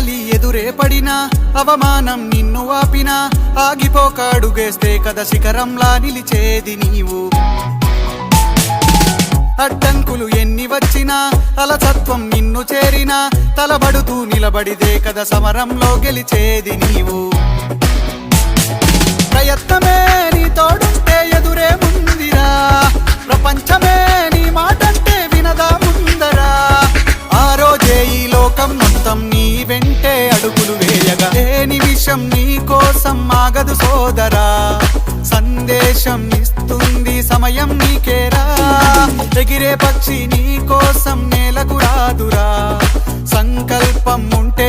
ఎదురుగాలి ఎదురే పడినా అవమానం నిన్ను ఆపినా ఆగిపోక అడుగేస్తే కదా శిఖరంలా నిలిచేది నీవు. అడ్డంకులు ఎన్ని వచ్చినా అలసత్వం నిన్ను చేరినా తలబడుతూ నిలబడిదే కదా సమరంలో గెలిచేది నీవు. ప్రయత్నమే నీ తోడుంటే ఎదురే ముందిరా, ప్రపంచమే నీ మాటంటే వినదా ముందరా. ఆ రోజే ఈ లోకం మొత్తం నీ వెంటే అడుగులు వేయగా ఏ నిమిషం నీ కోసం ఆగదు సోదరా. సందేశం ఇస్తుంది సమయం నీకేరా, ఎగిరే పక్షి నీ కోసం నేలకు రాదురా. సంకల్పం ఉంటే